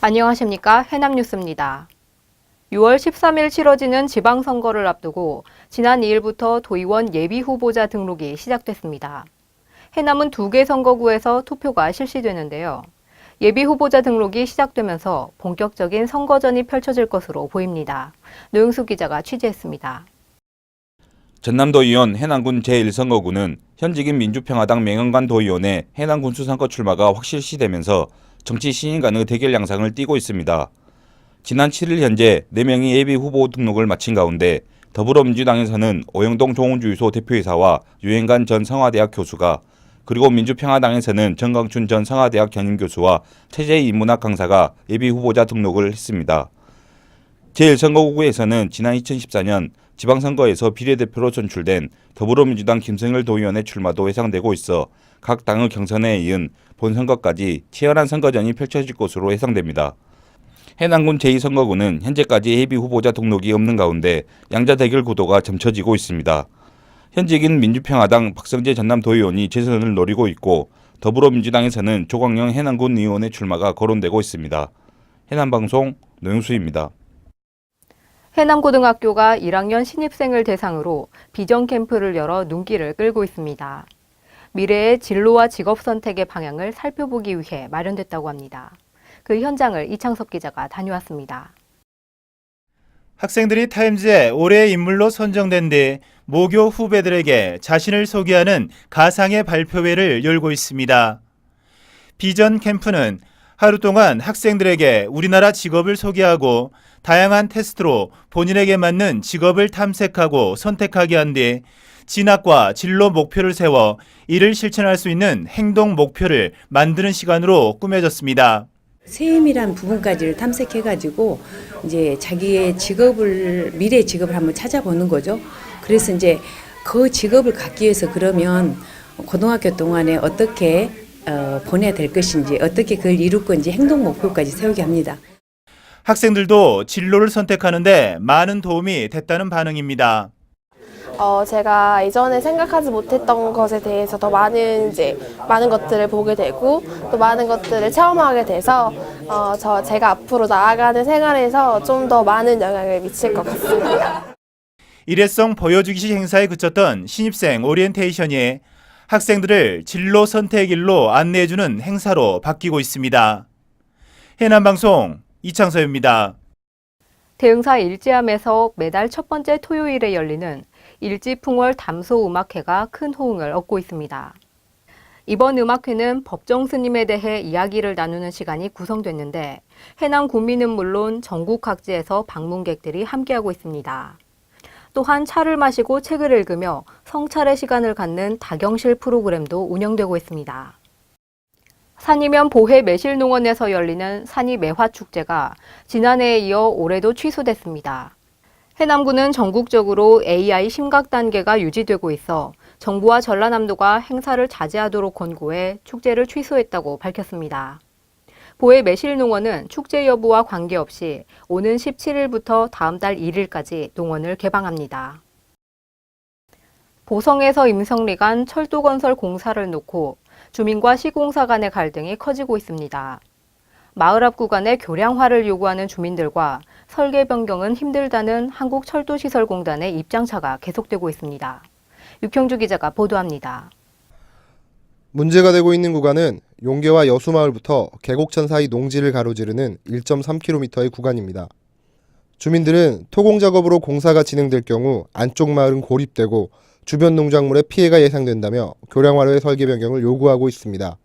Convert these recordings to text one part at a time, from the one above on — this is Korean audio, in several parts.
안녕하십니까. 해남뉴스입니다. 6월 13일 치러지는 지방선거를 앞두고 지난 2일부터 도의원 예비후보자 등록이 시작됐습니다. 해남은 2개 선거구에서 투표가 실시되는데요. 예비후보자 등록이 시작되면서 본격적인 선거전이 펼쳐질 것으로 보입니다. 노영수 기자가 취재했습니다. 전남도의원 해남군 제1선거구는 현직인 민주평화당 맹현관 도의원의 해남군 수선거 출마가 확실시되면서 정치 신인간의 대결 양상을 띠고 있습니다. 지난 7일 현재 4명이 예비후보 등록을 마친 가운데 더불어민주당에서는 오영동 조은주유소 대표이사와 유행관 전 성화대학 교수가, 그리고 민주평화당에서는 정광춘 전 성화대학 겸임교수와 최재희 인문학 강사가 예비후보자 등록을 했습니다. 제1선거구에서는 지난 2014년 지방선거에서 비례대표로 선출된 더불어민주당 김성열 도의원의 출마도 예상되고 있어 각 당의 경선에 이은 본선거까지 치열한 선거전이 펼쳐질 것으로 예상됩니다. 해남군 제2선거구는 현재까지 예비후보자 등록이 없는 가운데 양자 대결 구도가 점쳐지고 있습니다. 현직인 민주평화당 박성재 전남도의원이 재선을 노리고 있고, 더불어민주당에서는 조광영 해남군 의원의 출마가 거론되고 있습니다. 해남방송 노영수입니다. 해남고등학교가 1학년 신입생을 대상으로 비전 캠프를 열어 눈길을 끌고 있습니다. 미래의 진로와 직업 선택의 방향을 살펴보기 위해 마련됐다고 합니다. 그 현장을 이창섭 기자가 다녀왔습니다. 학생들이 타임즈에 올해의 인물로 선정된 뒤 모교 후배들에게 자신을 소개하는 가상의 발표회를 열고 있습니다. 비전 캠프는 하루 동안 학생들에게 우리나라 직업을 소개하고 다양한 테스트로 본인에게 맞는 직업을 탐색하고 선택하게 한 뒤 진학과 진로 목표를 세워 이를 실천할 수 있는 행동 목표를 만드는 시간으로 꾸며졌습니다. 세밀한 부분까지를 탐색해가지고 이제 자기의 직업을, 미래 직업을 한번 찾아보는 거죠. 그래서 이제 그 직업을 갖기 위해서 그러면 고등학교 동안에 어떻게 보내야 될 것인지, 어떻게 그걸 이룰 건지 행동 목표까지 세우게 합니다. 학생들도 진로를 선택하는데 많은 도움이 됐다는 반응입니다. 제가 이전에 생각하지 못했던 것에 대해서 더 많은 것들을 보게 되고 또 많은 것들을 체험하게 돼서 제가 앞으로 나아가는 생활에서 좀 더 많은 영향을 미칠 것 같습니다. 일회성 보여주기식 행사에 그쳤던 신입생 오리엔테이션이 학생들을 진로 선택일로 안내해주는 행사로 바뀌고 있습니다. 해남방송 이창서입니다. 대흥사 일지암에서 매달 첫 번째 토요일에 열리는 일지풍월 담소음악회가 큰 호응을 얻고 있습니다. 이번 음악회는 법정 스님에 대해 이야기를 나누는 시간이 구성됐는데 해남 군민은 물론 전국 각지에서 방문객들이 함께하고 있습니다. 또한 차를 마시고 책을 읽으며 성찰의 시간을 갖는 다경실 프로그램도 운영되고 있습니다. 산이면 보혜 매실농원에서 열리는 산이 매화축제가 지난해에 이어 올해도 취소됐습니다. 해남군은 전국적으로 AI 심각 단계가 유지되고 있어 정부와 전라남도가 행사를 자제하도록 권고해 축제를 취소했다고 밝혔습니다. 보혜 매실농원은 축제 여부와 관계없이 오는 17일부터 다음 달 1일까지 농원을 개방합니다. 보성에서 임성리 간 철도건설 공사를 놓고 주민과 시공사 간의 갈등이 커지고 있습니다. 마을 앞 구간의 교량화를 요구하는 주민들과 설계 변경은 힘들다는 한국철도시설공단의 입장차가 계속되고 있습니다. 육형주 기자가 보도합니다. 문제가 되고 있는 구간은 용계와 여수마을부터 계곡천 사이 농지를 가로지르는 1.3km의 구간입니다. 주민들은 토공 작업으로 공사가 진행될 경우 안쪽 마을은 고립되고 주변 농작물에 피해가 예상된다며 교량화로의 설계 변경을 요구하고 있습니다.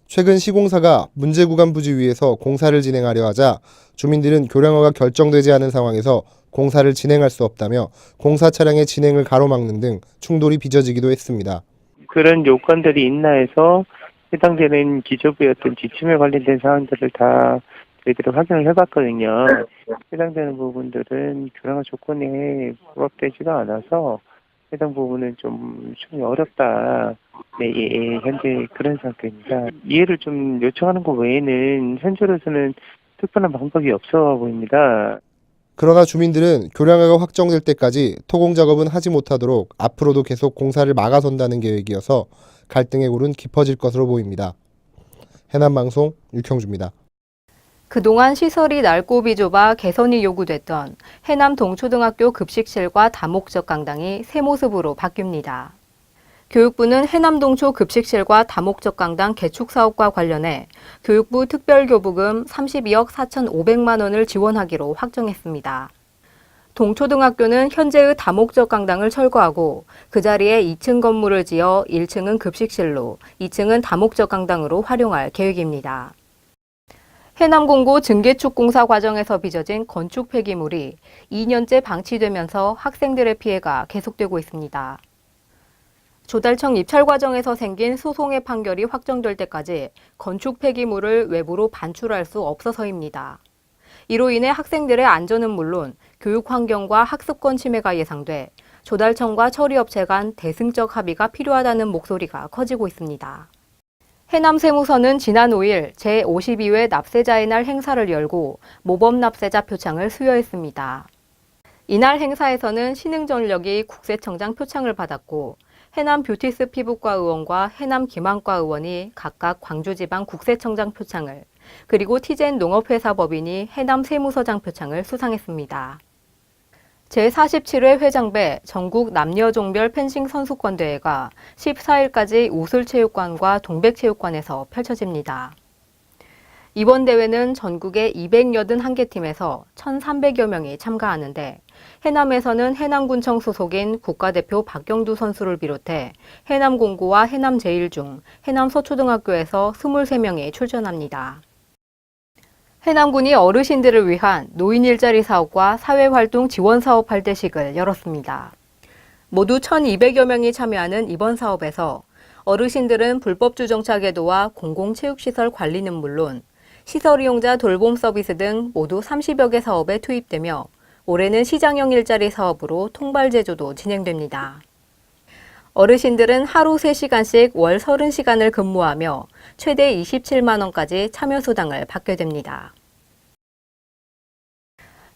최근 시공사가 문제 구간 부지 위에서 공사를 진행하려 하자 주민들은 교량화가 결정되지 않은 상황에서 공사를 진행할 수 없다며 공사 차량의 진행을 가로막는 등 충돌이 빚어지기도 했습니다. 그런 요건들이 있나 해서 해당되는 기재부의 어떤 지침에 관련된 사항들을 다 저희들이 확인을 해봤거든요. 해당되는 부분들은 교량화 조건에 부합되지가 않아서 해당 부분은 좀 충분히 어렵다. 네, 현재 그런 상태입니다. 이해를 좀 요청하는 것 외에는 현재로서는 특별한 방법이 없어 보입니다. 그러나 주민들은 교량화가 확정될 때까지 토공 작업은 하지 못하도록 앞으로도 계속 공사를 막아선다는 계획이어서 갈등의 골은 깊어질 것으로 보입니다. 해남방송 육형주입니다. 그동안 시설이 낡고 비좁아 개선이 요구됐던 해남 동초등학교 급식실과 다목적 강당이 새 모습으로 바뀝니다. 교육부는 해남동초 급식실과 다목적 강당 개축 사업과 관련해 교육부 특별교부금 32억 4,500만 원을 지원하기로 확정했습니다. 동초등학교는 현재의 다목적 강당을 철거하고 그 자리에 2층 건물을 지어 1층은 급식실로 2층은 다목적 강당으로 활용할 계획입니다. 해남공고 증개축 공사 과정에서 빚어진 건축 폐기물이 2년째 방치되면서 학생들의 피해가 계속되고 있습니다. 조달청 입찰 과정에서 생긴 소송의 판결이 확정될 때까지 건축 폐기물을 외부로 반출할 수 없어서입니다. 이로 인해 학생들의 안전은 물론 교육 환경과 학습권 침해가 예상돼 조달청과 처리업체 간 대승적 합의가 필요하다는 목소리가 커지고 있습니다. 해남세무서는 지난 5일 제52회 납세자의 날 행사를 열고 모범 납세자 표창을 수여했습니다. 이날 행사에서는 신흥전력이 국세청장 표창을 받았고 해남 뷰티스 피부과 의원과 해남 기망과 의원이 각각 광주지방 국세청장 표창을, 그리고 티젠 농업회사법인이 해남 세무서장 표창을 수상했습니다. 제47회 회장배 전국 남녀종별 펜싱 선수권 대회가 14일까지 우슬체육관과 동백체육관에서 펼쳐집니다. 이번 대회는 전국의 281개 팀에서 1,300여 명이 참가하는데 해남에서는 해남군청 소속인 국가대표 박경두 선수를 비롯해 해남공고와 해남제일중, 해남서초등학교에서 23명이 출전합니다. 해남군이 어르신들을 위한 노인 일자리 사업과 사회활동 지원 사업 발대식을 열었습니다. 모두 1,200여 명이 참여하는 이번 사업에서 어르신들은 불법 주정차계도와 공공체육시설 관리는 물론 시설 이용자 돌봄 서비스 등 모두 30여 개 사업에 투입되며 올해는 시장형 일자리 사업으로 통발 제조도 진행됩니다. 어르신들은 하루 3시간씩 월 30시간을 근무하며 최대 27만 원까지 참여 수당을 받게 됩니다.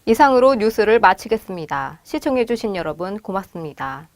이상으로 뉴스를 마치겠습니다. 시청해주신 여러분 고맙습니다.